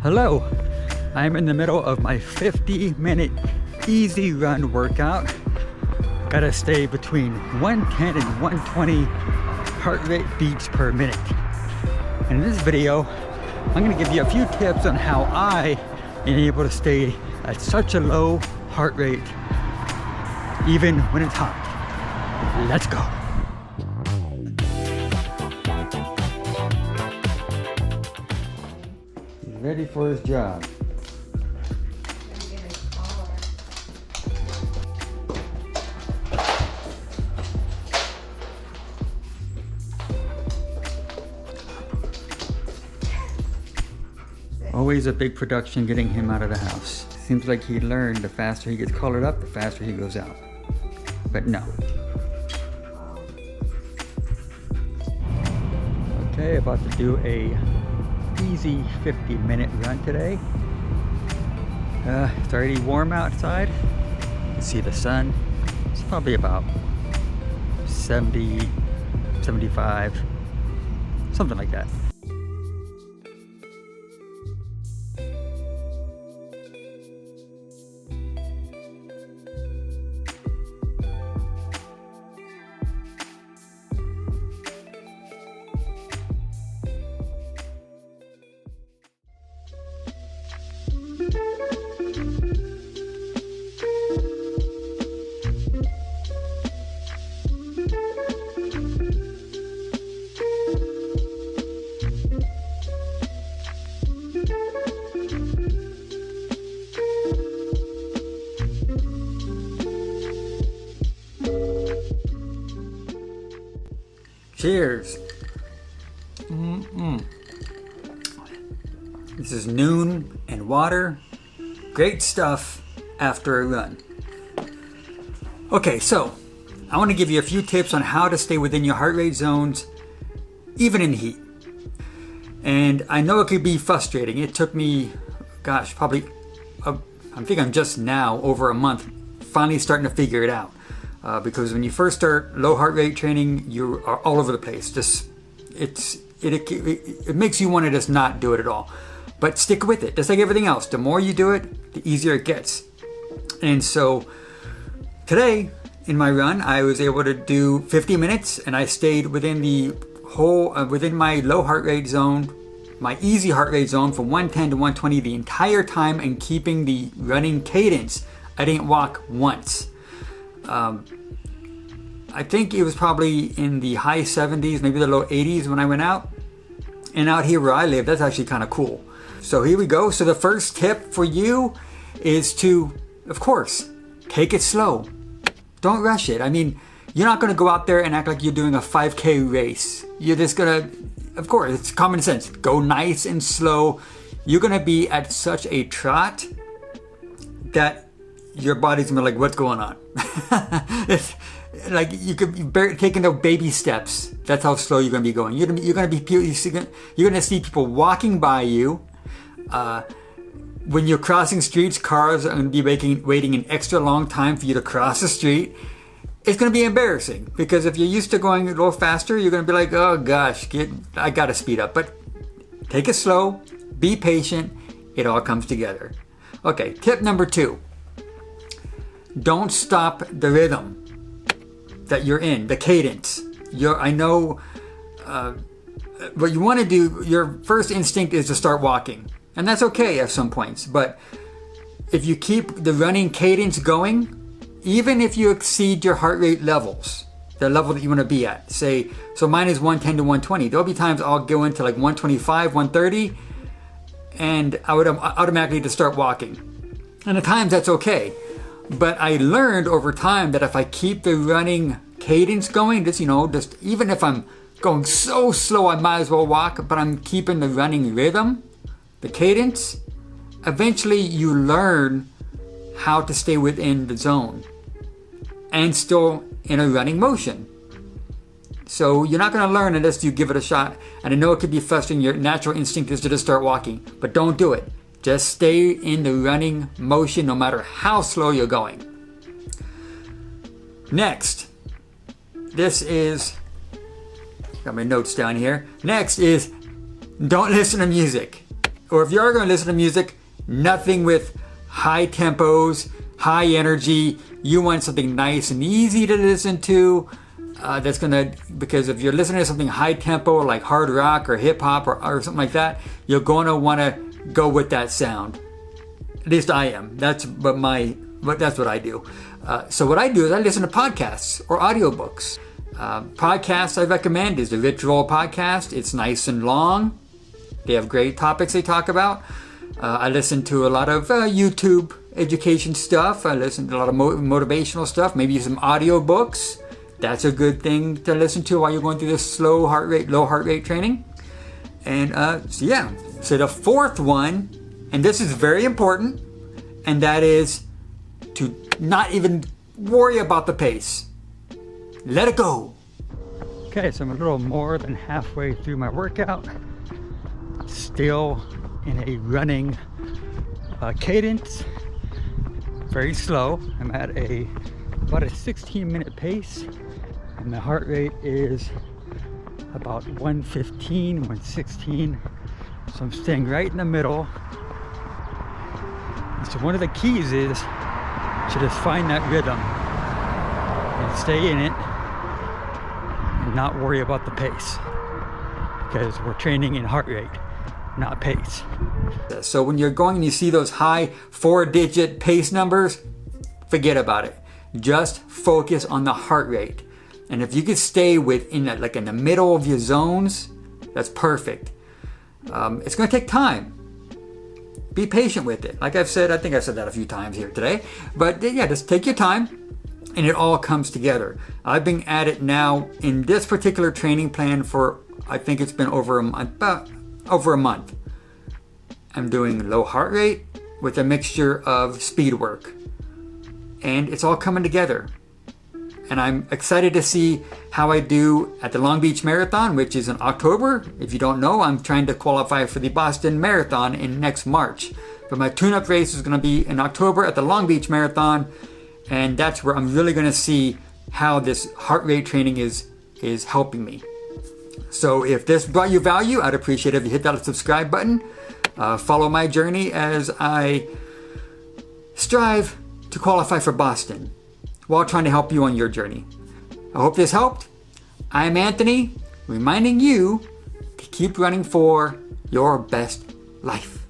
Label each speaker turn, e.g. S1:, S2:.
S1: Hello, I'm in the middle of my 50-minute easy run workout. Gotta stay between 110 and 120 heart rate beats per minute. And in this video, I'm gonna give you a few tips on how I am able to stay at such a low heart rate even when it's hot. Let's go. He's ready for his job. Always a big production getting him out of the house. Seems like he learned the faster he gets collared up, the faster he goes out. But no. Okay, about to do a easy 50-minute run today. It's already warm outside. You can see the sun. It's probably about 70, 75, something like that. Cheers. This is noon and water. Great stuff after a run. Okay, so I want to give you a few tips on how to stay within your heart rate zones, even in heat. And I know it could be frustrating. It took me, gosh, probably, I think I'm just now over a month finally starting to figure it out. Because when you first start low heart rate training, you are all over the place. Just it makes you want to just not do it at all. But stick with it. Just like everything else, the more you do it, the easier it gets. And so today in my run, I was able to do 50 minutes, and I stayed within the whole within my low heart rate zone, my easy heart rate zone from 110 to 120 the entire time, and keeping the running cadence. I didn't walk once. I think it was probably in the high 70s, maybe the low 80s when I went out. And out here where I live, that's actually kind of cool. So here we go. So the first tip for you is to, of course, take it slow. Don't rush it. I mean, you're not going to go out there and act like you're doing a 5K race. You're just going to, of course, it's common sense. Go nice and slow. You're going to be at such a trot that your body's gonna be like, what's going on? It's like you could be taking the baby steps. That's how slow you're gonna be going. You're gonna see people walking by you. When you're crossing streets, cars are gonna be waiting an extra long time for you to cross the street. It's gonna be embarrassing, because if you're used to going a little faster, you're gonna be like, oh gosh, I gotta speed up. But take it slow, be patient. It all comes together. Okay, tip number 2. Don't stop the rhythm that you're in, the cadence. I know what you want to do, your first instinct is to start walking. And that's okay at some points. But if you keep the running cadence going, even if you exceed your heart rate levels, the level that you want to be at, say, so mine is 110 to 120. There'll be times I'll go into like 125, 130, and I would automatically just start walking. And at times that's okay. But I learned over time that if I keep the running cadence going, just even if I'm going so slow, I might as well walk, but I'm keeping the running rhythm, the cadence, eventually you learn how to stay within the zone and still in a running motion. So you're not going to learn unless you give it a shot. And I know it could be frustrating. Your natural instinct is to just start walking, but don't do it. Just stay in the running motion no matter how slow you're going. Next, this is, got my notes down here. Next is, don't listen to music. or if you are going to listen to music, nothing with high tempos, high energy. You want something nice and easy to listen to. That's gonna, because if you're listening to something high tempo like hard rock or hip hop or something like that, you're gonna want to go with that sound. At least I am. That's what I do. So what I do is I listen to podcasts or audiobooks. Podcasts I recommend is the Ritual podcast. It's nice and long. They have great topics they talk about. I listen to a lot of YouTube education stuff. I listen to a lot of motivational stuff. Maybe some audiobooks. That's a good thing to listen to while you're going through this low heart rate training. And so the fourth one, and this is very important, and that is to not even worry about the pace. Let it go. Okay, so I'm a little more than halfway through my workout. Still in a running cadence. Very slow. I'm at about a 16-minute pace. And the heart rate is about 115, 116. So I'm staying right in the middle. And so one of the keys is to just find that rhythm and stay in it and not worry about the pace, because we're training in heart rate, not pace. So when you're going and you see those high 4-digit pace numbers, forget about it. Just focus on the heart rate. And if you could stay within that, like in the middle of your zones, that's perfect. It's going to take time. Be patient with it. Like I've said, I think I've said that a few times here today. But yeah, just take your time and it all comes together. I've been at it now in this particular training plan for, I think it's been over a month. I'm doing low heart rate with a mixture of speed work. And it's all coming together. And I'm excited to see how I do at the Long Beach Marathon, which is in October. If you don't know, I'm trying to qualify for the Boston Marathon in next March. But my tune-up race is going to be in October at the Long Beach Marathon. And that's where I'm really going to see how this heart rate training is helping me. So if this brought you value, I'd appreciate it if you hit that subscribe button. Follow my journey as I strive to qualify for Boston while trying to help you on your journey. I hope this helped. I'm Anthony, reminding you to keep running for your best life.